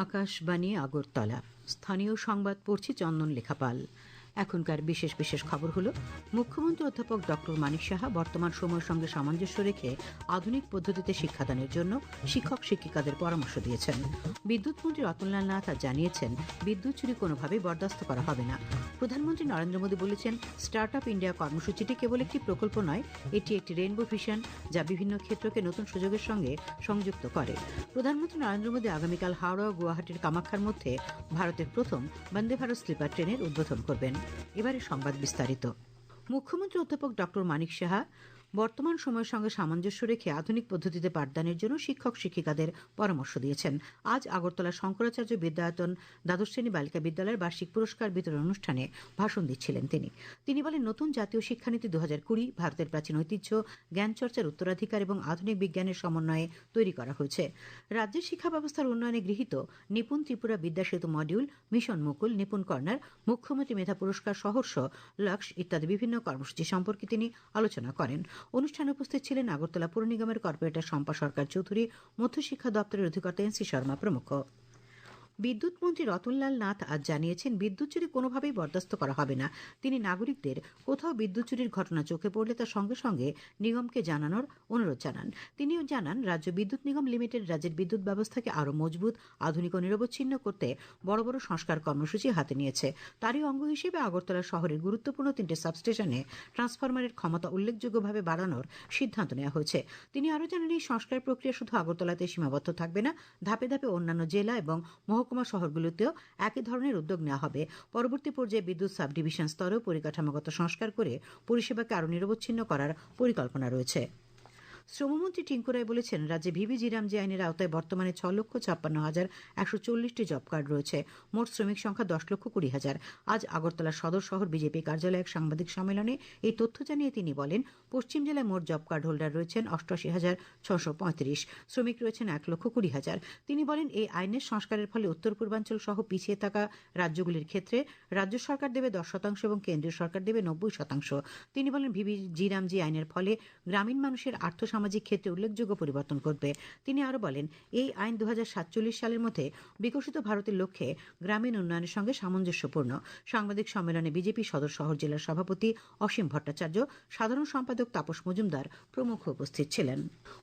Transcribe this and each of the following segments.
আকাশবাণী আগরতলা। স্থানীয় সংবাদ পড়ছি চন্দন লেখাপাল। এখনকার বিশেষ বিশেষ খবর হলো, মুখ্যমন্ত্রী অধ্যাপক ডক্টর মানিক সাহা বর্তমান সময়ের সঙ্গে সামঞ্জস্য রেখে আধুনিক পদ্ধতিতে শিক্ষাদানের জন্য শিক্ষক শিক্ষিকাদের পরামর্শ দিয়েছেন। বিদ্যুৎ মন্ত্রী রতনলাল নাথ আজ জানিয়েছেন, বিদ্যুৎ চুরি কোনোভাবেই বরদাস্ত করা হবে না। প্রধানমন্ত্রী নরেন্দ্র মোদী বলেছেন, স্টার্ট আপ ইন্ডিয়া কর্মসূচিটি কেবল একটি প্রকল্প নয়, এটি একটি রেইনবো ভিশন, যা বিভিন্ন ক্ষেত্রকে নতুন সুযোগের সঙ্গে সংযুক্ত করে। প্রধানমন্ত্রী নরেন্দ্র মোদী আগামীকাল হাওড়া ও গুয়াহাটির কামাখ্যার মধ্যে ভারতের প্রথম বন্দে ভারত স্লিপার ট্রেনের উদ্বোধন করবেন। এবারে সংবাদ বিস্তারিত। মুখ্যমন্ত্রী অধ্যাপক ডক্টর মানিক সাহা বর্তমান সময়ের সঙ্গে সামঞ্জস্য রেখে আধুনিক পদ্ধতিতে পাঠদানের জন্য শিক্ষক শিক্ষিকাদের পরামর্শ দিয়েছেন। আজ আগরতলা শঙ্করাচার্য বিদ্যায়তন দ্বাদশ শ্রেণী বালিকা বিদ্যালয়ের বার্ষিক পুরস্কার বিতরণ অনুষ্ঠানে ভাষণ দিচ্ছিলেন তিনি বলেন, নতুন জাতীয় শিক্ষানীতি 2020 ভারতের প্রাচীন ঐতিহ্য, জ্ঞান চর্চার উত্তরাধিকার এবং আধুনিক বিজ্ঞানের সমন্বয়ে তৈরি করা হয়েছে। রাজ্যের শিক্ষা ব্যবস্থার উন্নয়নে গৃহীত নিপুণ ত্রিপুরা বিদ্যাসেতু মডিউল, মিশন মুকুল, নিপুণ কর্নার, মুখ্যমন্ত্রী মেধা পুরস্কার, সহর্ষ, লক্ষ্য ইত্যাদি বিভিন্ন কর্মসূচি সম্পর্কে তিনি আলোচনা করেন। অনুষ্ঠানে উপস্থিত ছিলেন আগরতলা পুর নিগমের কর্পোরেটর শম্পা সরকার চৌধুরী, মধ্যশিক্ষা দপ্তরের অধিকর্তা এন সি শর্মা প্রমুখ। বিদ্যুৎ মন্ত্রী রতনলাল নাথ আজ জানিয়েছেন, বিদ্যুৎ চুরি কোনোভাবেই বরদাস্ত করা হবে না। তিনি নাগরিকদের কোথাও বিদ্যুৎ চুরির ঘটনা চোখে পড়লে তার সঙ্গে সঙ্গে নিগমকে জানানোর অনুরোধ জানান। তিনিও জানান, রাজ্য বিদ্যুৎ নিগম লিমিটেড রাজ্যের বিদ্যুৎ ব্যবস্থাকে আরও মজবুত, আধুনিক ও নিরবচ্ছিন্ন করতে বড় বড় সংস্কার কর্মসূচি হাতে নিয়েছে। তারই অঙ্গ হিসেবে আগরতলা শহরের গুরুত্বপূর্ণ 3টে সাবস্টেশনে ট্রান্সফরমারের ক্ষমতা উল্লেখযোগ্যভাবে বাড়ানোর সিদ্ধান্ত নেওয়া হয়েছে। তিনি আরও জানান, এই সংস্কার প্রক্রিয়া শুধু আগরতলাতে সীমাবদ্ধ থাকবে না, ধাপে ধাপে অন্যান্য জেলা এবং মহকুমা শহরগুলোতেও একই ধরনের উদ্যোগ নেওয়া হবে। পরবর্তী পর্যায়ে বিদ্যুৎ সাব ডিভিশন স্তরেও পরিকাঠামোগত সংস্কার করে পরিষেবাকে আরও নিরবচ্ছিন্ন করার পরিকল্পনা রয়েছে। শ্রমমন্ত্রী টিঙ্কু রায় বলেছেন, রাজ্যে ভিবিজি রামজি আইনের আওতায় বর্তমানে 6,56,140টি জব কার্ড রয়েছে। মোট শ্রমিক সংখ্যা 10,20,000। আজ আগরতলা সদর শহর বিজেপি কার্যালয়ে এক সাংবাদিক সম্মেলনে এই তথ্য জানিয়ে তিনি বলেন, পশ্চিম জেলায় মোট জব কার্ড হোল্ডার রয়েছেন 88,635, শ্রমিক রয়েছেন 1,20,000। তিনি বলেন, এই আইনের সংস্কারের ফলে উত্তর পূর্বাঞ্চল সহ পিছিয়ে থাকা রাজ্যগুলির ক্ষেত্রে রাজ্য সরকার দেবে 10% এবং কেন্দ্রীয় সরকার দেবে 90%। তিনি বলেন, ভিবিজি রামজি আইনের ফলে গ্রামীণ মানুষের সামাজিক ক্ষেত্রে উল্লেখযোগ্য পরিবর্তন করবে। তিনি আরও বলেন, এই আইন 2047 সালের মধ্যে বিকশিত ভারতের লক্ষ্যে গ্রামীণ উন্নয়নের সঙ্গে সামঞ্জস্যপূর্ণ। সাংবাদিক সম্মেলনে বিজেপি সদর শহর জেলার সভাপতি অসীম ভট্টাচার্য, সাধারণ সম্পাদক তাপস মজুমদার প্রমুখ উপস্থিত ছিলেন।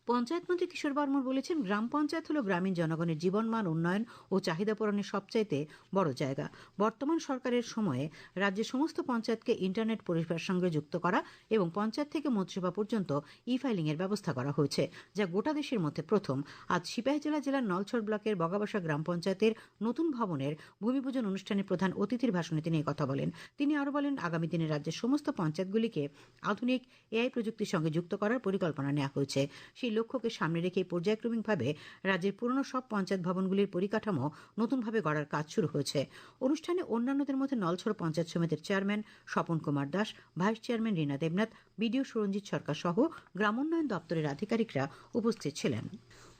পঞ্চায়েত মন্ত্রী কিশোর বর্মন বলেছেন, গ্রাম পঞ্চায়েত হল গ্রামীণ জনগণের জীবনমান উন্নয়ন ও চাহিদা পূরণের সবচাইতে বড় জায়গা। বর্তমান সরকারের সময়ে রাজ্যের সমস্ত পঞ্চায়েতকে ইন্টারনেট পরিষেবার সঙ্গে যুক্ত করা এবং পঞ্চায়েত থেকে মন্ত্রিসভা পর্যন্ত ই ফাইলিং এর ব্যবস্থা করা হয়েছে, যা গোটা দেশের মধ্যে প্রথম। আজ সিপাহীজলা জেলার নলছড় ব্লকের বগাবাসা গ্রাম পঞ্চায়েতের নতুন ভবনের ভূমিপূজন অনুষ্ঠানে প্রধান অতিথির ভাষণে তিনি কথা বলেন। তিনি আরও বলেন, আগামী দিনে রাজ্যের সমস্ত পঞ্চায়েতগুলিকে আধুনিক এআই প্রযুক্তির সঙ্গে যুক্ত করার পরিকল্পনা নেওয়া হয়েছে। সেই লক্ষ্যকে সামনে রেখে পর্যায়ক্রমিকভাবে রাজ্যের পুরনো সব পঞ্চায়েত ভবনগুলির পরিকাঠামো নতুনভাবে গড়ার কাজ শুরু হয়েছে। অনুষ্ঠানে অন্যান্যদের মধ্যে নলছড় পঞ্চায়েত সমিতির chairman Swapan Kumar Das, vice chairman Rina Debnath, BDO Suranjit Sarkar সহ গ্রামোন্নয়ন দপ্তরের আধিকারিকরা উপস্থিত ছিলেন।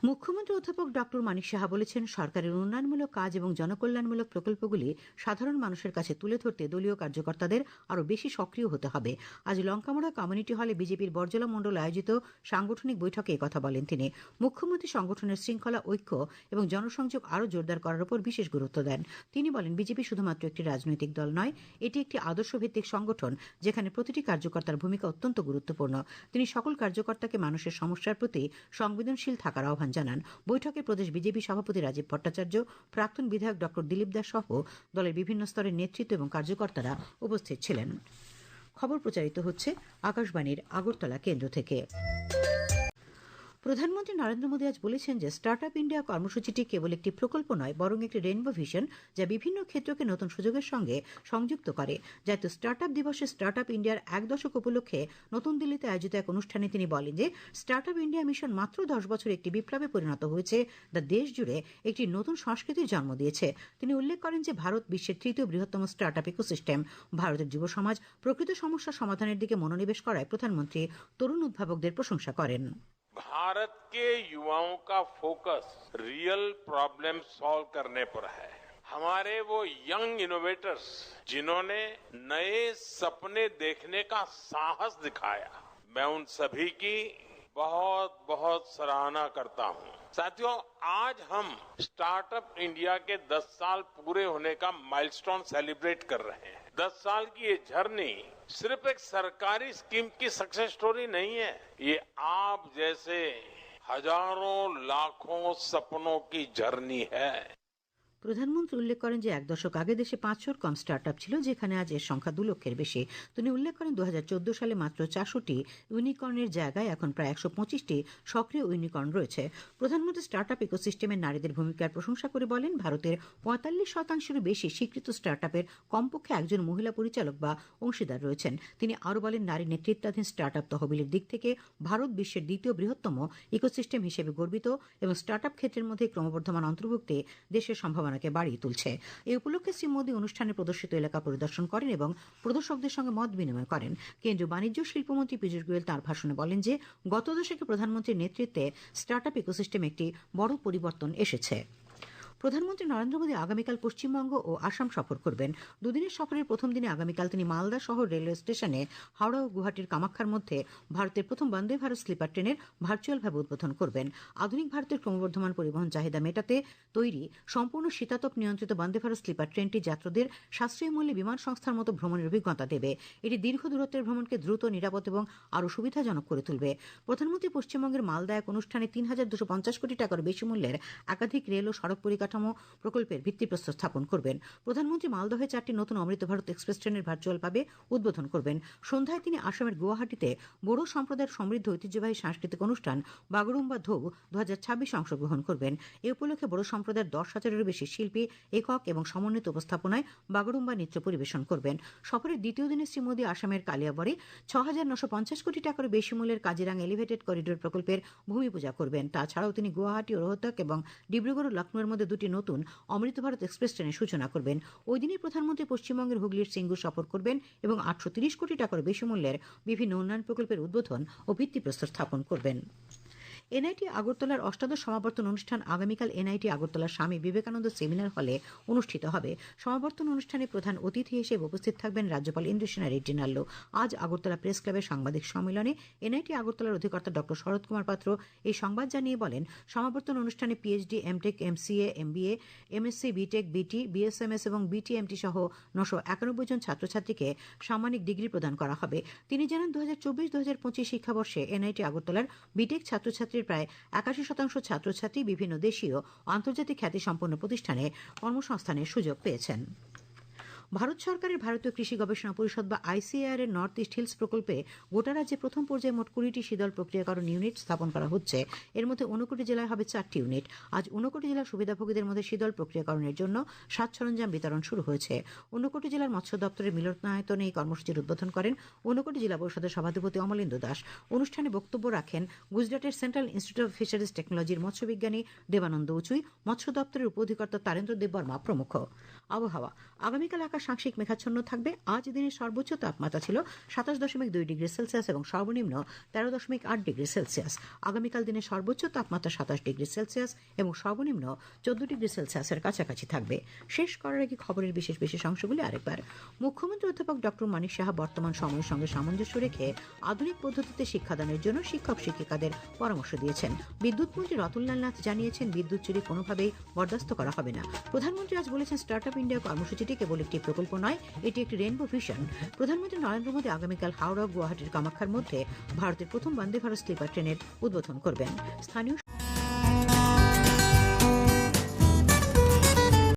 মুখ্যমন্ত্রী অধ্যাপক ডক্টর মানিক সাহা বলেছেন, সরকারের উন্নয়নমূলক কাজ এবং জনকল্যাণমূলক প্রকল্পগুলি সাধারণ মানুষের কাছে তুলে ধরতে দলীয় কার্যকর্তাদের আরও বেশি সক্রিয় হতে হবে। আজ লঙ্কামোড়া কমিউনিটি হলে বিজেপির বরজলা মণ্ডল আয়োজিত সাংগঠনিক বৈঠকে একথা বলেন তিনি। মুখ্যমন্ত্রী সংগঠনের শৃঙ্খলা, ঐক্য এবং জনসংযোগ আরও জোরদার করার উপর বিশেষ গুরুত্ব দেন। তিনি বলেন, বিজেপি শুধুমাত্র একটি রাজনৈতিক দল নয়, এটি একটি আদর্শভিত্তিক সংগঠন, যেখানে প্রতিটি কার্যকর্তার ভূমিকা অত্যন্ত গুরুত্বপূর্ণ। তিনি সকল কার্যকর্তাকে মানুষের সমস্যার প্রতি সংবেদনশীল থাকার আহ্বান জানান। বৈঠকে প্রদেশ বিজেপি সভাপতি রাজীব ভট্টাচার্য, প্রাক্তন বিধায়ক ডক্টর দিলীপ দাস সহ দলের বিভিন্ন স্তরের নেতৃত্ব এবং কার্যকর্তারা উপস্থিত ছিলেন। খবর প্রচারিত হচ্ছে আকাশবাণীর আগরতলা কেন্দ্র থেকে। প্রধানমন্ত্রী নরেন্দ্র মোদী আজ বলেছেন যে, স্টার্ট আপ ইন্ডিয়া কর্মসূচিটি কেবল একটি প্রকল্প নয়, বরং একটি রেইনবো ভিশন, যা বিভিন্ন ক্ষেত্রকে নতুন সুযোগের সঙ্গে সংযুক্ত করে। জাতীয় স্টার্ট আপ দিবসে স্টার্ট আপ ইন্ডিয়ার 1 দশক উপলক্ষে নতুন দিল্লিতে আয়োজিত এক অনুষ্ঠানে তিনি বলেন যে, স্টার্ট আপ ইন্ডিয়া মিশন মাত্র 10 বছরে একটি বিপ্লবে পরিণত হয়েছে, যা দেশ জুড়ে একটি নতুন সংস্কৃতির জন্ম দিয়েছে। তিনি উল্লেখ করেন যে, ভারত বিশ্বের 3য় বৃহত্তম স্টার্ট আপ ইকোসিস্টেম। ভারতের যুব সমাজ প্রকৃত সমস্যা সমাধানের দিকে মনোনিবেশ করায় প্রধানমন্ত্রী তরুণ উদ্ভাবকদের প্রশংসা করেন। भारत के युवाओं का फोकस रियल प्रॉब्लम सॉल्व करने पर है। हमारे वो यंग इनोवेटर्स जिन्होंने नए सपने देखने का साहस दिखाया, मैं उन सभी की बहुत बहुत सराहना करता हूं। साथियों, आज हम स्टार्टअप इंडिया के 10 साल पूरे होने का माइलस्टोन सेलिब्रेट कर रहे हैं। 10 साल की ये जर्नी सिर्फ एक सरकारी स्कीम की सक्सेस स्टोरी नहीं है, ये आप जैसे हजारों लाखों सपनों की जर्नी है। প্রধানমন্ত্রী উল্লেখ করেন যে এক দশক আগে দেশে 500 কম স্টার্টআপ ছিল, যেখানে আজ এর সংখ্যা 2 লক্ষের বেশি। তিনি উল্লেখ করেন 2014 সালে মাত্র 400টি ইউনিকর্নের জায়গায় এখন প্রায় 125টি সক্রিয় ইউনিকর্ন রয়েছে। প্রধানমন্ত্রী স্টার্টআপ ইকোসিস্টেমের নারীদের ভূমিকার প্রশংসা করে বলেন, ভারতের 45%-এরও বেশি স্বীকৃত স্টার্টআপের কমপক্ষে একজন মহিলা পরিচালক বা অংশীদার রয়েছেন। তিনি আরও বলেন, নারী নেতৃত্বাধীন স্টার্টআপ তহবিলের দিক থেকে ভারত বিশ্বের দ্বিতীয় বৃহত্তম ইকোসিস্টেম হিসেবে গর্বিত এবং স্টার্টআপ ক্ষেত্রের মধ্যে ক্রমবর্ধমান অন্তর্ভুক্তি দেশের সম্ভাবনা বাড়িয়ে তুলছে। এই উপলক্ষে শ্রী মোদী অনুষ্ঠানে প্রদর্শিত এলাকা পরিদর্শন করেন এবং প্রদর্শকদের সঙ্গে মত বিনিময় করেন। কেন্দ্রীয় বাণিজ্য শিল্পমন্ত্রী পীযূষ গোয়েল তাঁর ভাষণে বলেন যে গত দশকে প্রধানমন্ত্রীর নেতৃত্বে স্টার্টআপ ইকোসিস্টেম একটি বড় পরিবর্তন এসেছে। প্রধানমন্ত্রী নরেন্দ্র মোদী আগামীকাল পশ্চিমবঙ্গ ও আসাম সফর করবেন। দুদিনের সফরের প্রথম দিনে আগামীকাল তিনি মালদা শহর রেলওয়ে স্টেশনে হাওড়া ও গুয়াহাটির কামাখ্যার মধ্যে ভারতের প্রথম বন্দে ভারত স্লিপার ট্রেনের ভার্চুয়ালভাবে উদ্বোধন করবেন। আধুনিক ভারতের ক্রমবর্ধমান পরিবহন চাহিদা মেটাতে তৈরি সম্পূর্ণ শীতাতপ নিয়ন্ত্রিত বন্দে ভারত স্লিপার ট্রেনটি যাত্রীদের সাশ্রয়ী মূল্যে বিমান সংস্থার মতো ভ্রমণের অভিজ্ঞতা দেবে। এটি দীর্ঘ দূরত্বের ভ্রমণকে দ্রুত, নিরাপদ এবং আরও সুবিধাজনক করে তুলবে। প্রধানমন্ত্রী পশ্চিমবঙ্গের মালদা এক অনুষ্ঠানে ৩,২৫০ কোটি টাকার বেশি মূল্যের একাধিক রেল ও সড়ক পরিকাঠামো প্রকল্পের ভিত্তিপ্রস্তর স্থাপন করবেন। প্রধানমন্ত্রী মালদহ 4টি নতুন অমৃত ভারত এক্সপ্রেস ট্রেনের ভার্চুয়ালভাবে উদ্বোধন করবেন। সন্ধ্যায় তিনি আসামের গুয়াহাটিতে বড়ো সম্প্রদায়ের সমৃদ্ধ ঐতিহ্যবাহী সাংস্কৃতিক অনুষ্ঠান বাগড়ুম্বা ধৌ 2026 অংশগ্রহণ করবেন। এ উপলক্ষে বড়ো সম্প্রদায়ের 10,000-এরও বেশি শিল্পী একক এবং সমন্বিত উপস্থাপনায় বাগড়ুম্বা নৃত্য পরিবেশন করবেন। সফরের দ্বিতীয় দিনে শ্রী মোদী আসামের কালিয়াবরে 6,950 কোটি টাকার বেশি মূল্যের কাজিরাঙ্গা এলিভেটেড করিডোর প্রকল্পের ভূমি পূজা করবেন। তাছাড়াও তিনি গুয়াহাটি ও রোহতক এবং ডিব্রুগড় ও লখনৌয়ের মধ্যে 2টি নতুন অমৃত ভারত এক্সপ্রেস ট্রেনের সূচনা করবেন। ওই দিনই প্রধানমন্ত্রী পশ্চিমবঙ্গের হুগলির সিঙ্গুর সফর করবেন এবং 830 কোটি টাকার বেশি মূল্যের বিভিন্ন উন্নয়ন প্রকল্পের উদ্বোধন ও ভিত্তিপ্রস্তর স্থাপন করবেন। এনআইটি আগরতলার অষ্টাদশ সমাবর্তন অনুষ্ঠান আগামীকাল এনআইটি আগরতলার স্বামী বিবেকানন্দ সেমিনার হলে অনুষ্ঠিত হবে। সমাবর্তন অনুষ্ঠানে প্রধান অতিথি হিসেবে উপস্থিত থাকবেন রাজ্যপাল ইন্দ্রসেনা রেড্ডি নাল্লো। আজ আগরতলা প্রেস ক্লাবের সাংবাদিক সম্মেলনে এনআইটি আগরতলার অধিকর্তা ডক্টর শরৎ কুমার পাত্র এই সংবাদ জানিয়ে বলেন, সমাবর্তন অনুষ্ঠানে PhD, MTech, MCA, MBA, MSc, BTech, BT, BSMS এবং বিটিএমটি সহ 991 জন ছাত্রছাত্রীকে সাম্মানিক ডিগ্রি প্রদান করা হবে। তিনি জানান, 2024-2025 শিক্ষাবর্ষে এনআইটি আগরতলার বিটেক ছাত্রছাত্রী প্রায় 81% ছাত্রছাত্রী বিভিন্ন দেশীয় ও আন্তর্জাতিক খ্যাতিসম্পন্ন প্রতিষ্ঠানে কর্মসংস্থানের সুযোগ পেয়েছেন। ভারত সরকারের ভারতীয় কৃষি গবেষণা পরিষদ বা আইসিএআর এর নর্থ ইস্ট হিলস প্রকল্পে গোটা রাজ্যে প্রথম পর্যায়ে মোট 20টি শীতল প্রক্রিয়াকরণ ইউনিট স্থাপন করা হচ্ছে। এর মধ্যে 59 জেলায় হবে 4টি ইউনিট। আজ 59 জেলার সুবিধাভোগীদের মধ্যে শীতল প্রক্রিয়াকরণের জন্য সাজ সরঞ্জাম বিতরণ শুরু হয়েছে। 59 জেলার মৎস্য দপ্তরের মিলনায়তনে এই কর্মসূচির উদ্বোধন করেন 59 জেলা পরিষদের সভাধিপতি অমলেন্দু দাস। অনুষ্ঠানে বক্তব্য রাখেন গুজরাটের সেন্ট্রাল ইনস্টিটিউট অফ ফিশারিজ টেকনোলজির মৎস্যবিজ্ঞানী দেবানন্দ উচুই, মৎস্য দপ্তরের উপ অধিকর্তা তারেন্দ্র দেববর্মা প্রমুখ। আবহাওয়া, আগামীকাল আকাশ আংশিক মেঘাচ্ছন্ন থাকবে। আজ দিনের সর্বোচ্চ তাপমাত্রা ছিল 27.2 ডিগ্রি সেলসিয়াস এবং সর্বনিম্ন 13.8 ডিগ্রি সেলসিয়াস। আগামীকাল দিনের সর্বোচ্চ তাপমাত্রা 27 ডিগ্রি সেলসিয়াস এবং সর্বনিম্ন 14 ডিগ্রি সেলসিয়াসের কাছাকাছি থাকবে। শেষ করার আগে খবরের বিশেষ বিশেষ অংশগুলি আরেকবার। মুখ্যমন্ত্রী অধ্যাপক ডক্টর মানিক সাহা বর্তমান সময়ের সঙ্গে সামঞ্জস্য রেখে আধুনিক পদ্ধতিতে শিক্ষাদানের জন্য শিক্ষক শিক্ষিকাদের পরামর্শ দিয়েছেন। বিদ্যুৎ মন্ত্রী রতনলাল নাথ জানিয়েছেন, বিদ্যুৎ চুরি কোনোভাবেই বরদাস্ত করা হবে না। প্রধানমন্ত্রী আজ বলেছেন, স্টার্টআপ ইন্ডিয়া কর্মসূচিটি কেবল একটি প্রকল্প নয়, এটি একটি রেইনবো ভিশন। প্রধানমন্ত্রী নরেন্দ্র মোদী আগামীকাল হাওড়া ও গুয়াহাটির কামাখ্যার মধ্যে ভারতের প্রথম বন্দে ভারত স্লিপার ট্রেনের উদ্বোধন করবেন। স্থানীয়